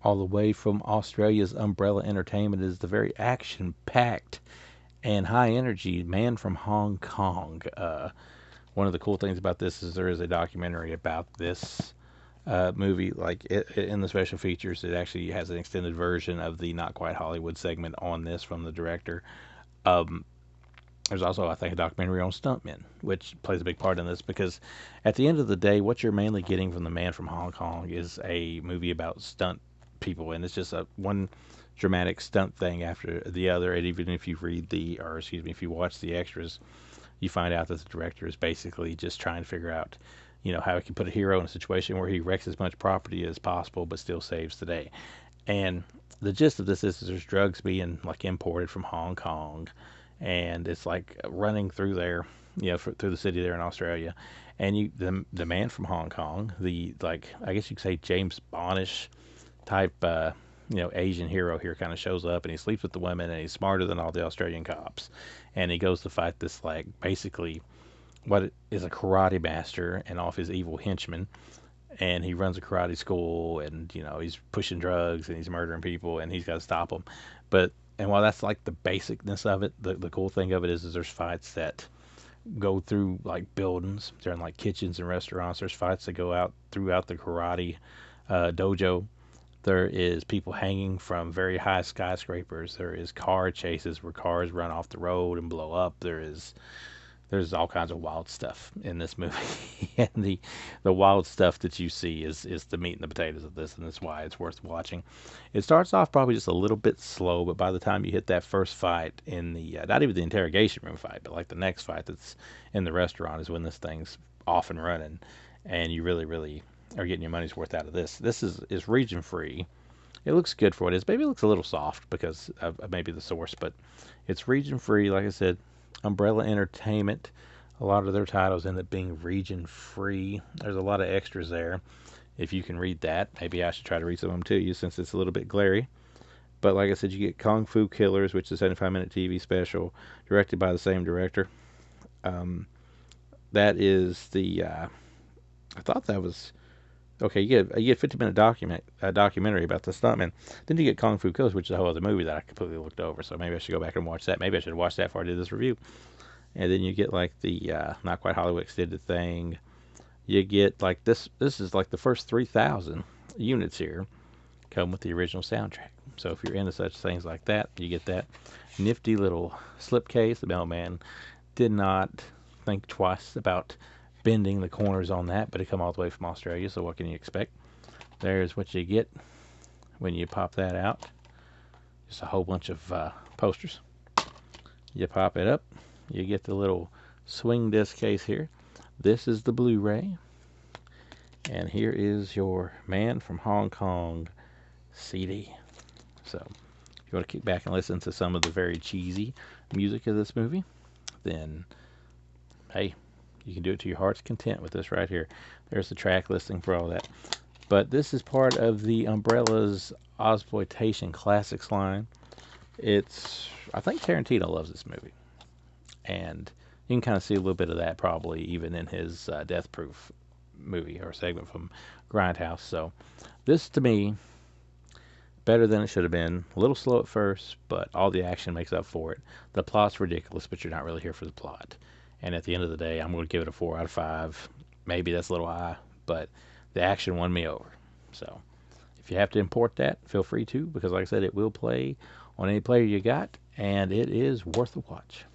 all the way from Australia's Umbrella Entertainment, is the very action-packed and high-energy Man from Hong Kong. One of the cool things about this is there is a documentary about this movie. Like in the special features, it actually has an extended version of the Not Quite Hollywood segment on this from the director. Um, there's also, I think, a documentary on Stuntmen, which plays a big part in this because at the end of the day, what you're mainly getting from The Man from Hong Kong is a movie about stunt people, and it's just a one dramatic stunt thing after the other. And even if you read the, or excuse me, if you watch the extras, you find out that the director is basically just trying to figure out, how he can put a hero in a situation where he wrecks as much property as possible, but still saves the day. And the gist of this is there's drugs being like imported from Hong Kong, and it's like running through there, through the city there in Australia. And the man from Hong Kong, the like I guess you could say James Bondish type, Asian hero here kind of shows up, and he sleeps with the women, and he's smarter than all the Australian cops, and he goes to fight this like basically what is a karate master and all of his evil henchmen, and he runs a karate school, and he's pushing drugs and he's murdering people, and he's got to stop them. But and while that's like the basicness of it, the cool thing of it is there's fights that go through like buildings, they're in like kitchens and restaurants. There's fights that go out throughout the karate dojo. There is people hanging from very high skyscrapers. There is car chases where cars run off the road and blow up. There's all kinds of wild stuff in this movie, and the wild stuff that you see is the meat and the potatoes of this, and that's why it's worth watching. It starts off probably just a little bit slow, but by the time you hit that first fight in the not even the interrogation room fight, but like the next fight that's in the restaurant is when this thing's off and running, and you really are getting your money's worth out of this. This is region free. It looks good for what it is. Maybe it looks a little soft because of maybe the source, but it's region free. Like I said, Umbrella Entertainment. A lot of their titles end up being region free. There's a lot of extras there. If you can read that, maybe I should try to read some of them to you since it's a little bit glary. But like I said, you get Kung Fu Killers, which is a 75-minute TV special directed by the same director. That is the. I thought that was okay. You get 50-minute documentary about the stuntman. Then you get Kung Fu Killers, which is a whole other movie that I completely looked over. So maybe I should go back and watch that. Maybe I should watch that before I did this review. And then you get like the Not Quite Hollywood extended thing. You get like this. This is like the first 3,000 units here come with the original soundtrack. So if you're into such things like that, you get that nifty little slipcase. The mailman did not think twice about bending the corners on that, but it come all the way from Australia. So what can you expect? There's what you get when you pop that out. Just a whole bunch of posters. You pop it up. You get the little swing disc case here. This is the Blu-ray. And here is your Man from Hong Kong CD. So, if you want to kick back and listen to some of the very cheesy music of this movie, then, hey, you can do it to your heart's content with this right here. There's the track listing for all that. But this is part of the Umbrella's Ozploitation Classics line. I think Tarantino loves this movie. And you can kind of see a little bit of that probably even in his Death Proof movie or segment from Grindhouse. So this to me, better than it should have been. A little slow at first, but all the action makes up for it. The plot's ridiculous, but you're not really here for the plot. And at the end of the day, I'm going to give it a 4 out of 5. Maybe that's a little high, but the action won me over. So if you have to import that, feel free to, because like I said, it will play on any player you got, and it is worth a watch.